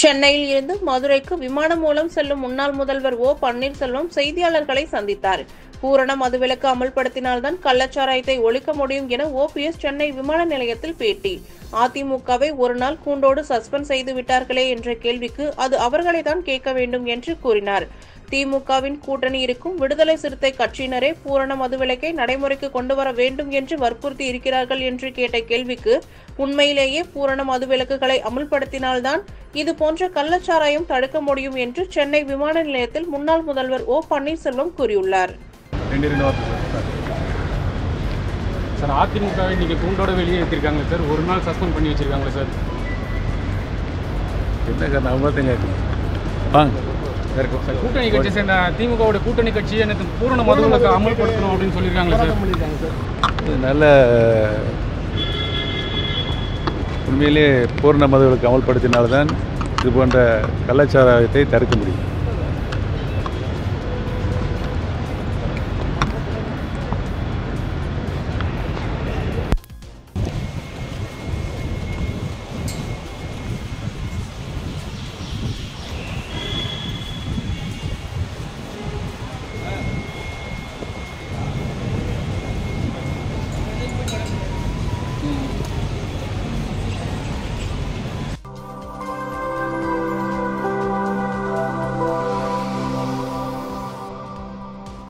சென்னையில் இருந்து மதுரைக்கு விமானம் மூலம் செல்லும் முன்னாள் முதல்வர் ஓ பன்னீர்செல்வம் செய்தியாளர்களை சந்தித்தார். பூரண மதுவிலக்கு அமல்படுத்தினால்தான் கள்ளச்சாராயத்தை ஒழிக்க முடியும் என ஓபிஎஸ் சென்னை விமான நிலையத்தில் பேட்டி. அதிமுகவை ஒரு நாள் கூண்டோடு சஸ்பெண்ட் செய்து விட்டார்களே என்ற கேள்விக்கு அது அவர்களை தான் கேட்க வேண்டும் என்று கூறினார். திமுகவின் கூட்டணி இருக்கும் விடுதலை சிறுத்தை கட்சியினரே பூரண மதுவிலக்கை நடைமுறைக்கு கொண்டு வர வேண்டும் என்று வற்புறுத்தி இருக்கிறார்கள் என்று கேட்ட கேள்விக்கு உண்மையிலேயே பூரண மதுவிலக்குகளை அமல்படுத்தினால்தான் இதுபோன்ற கள்ளச்சாராயம் தடுக்க முடியும் என்று சென்னை விமான நிலையத்தில் முன்னாள் முதல்வர் ஓ பன்னீர்செல்வம் கூறியுள்ளார். சார், அதிமுகவை நீங்கள் கூண்டோட வெளியே எடுத்திருக்காங்க சார், ஒரு நாள் சஸ்பெண்ட் பண்ணி வச்சிருக்காங்களே சார். என்ன சார், நான் பார்த்தீங்க சார், கூட்டணி கட்சி சேர்ந்த திமுகவோட கூட்டணி கட்சி எனக்கு பூரண மதுவிலக்கு அமல்படுத்தணும் அப்படின்னு சொல்லியிருக்காங்களே சார். நல்ல உண்மையிலே பூரண மதுவிலக்கு அமல்படுத்தினால்தான் இது போன்ற கள்ளச்சாராயத்தை தடுக்க முடியும்.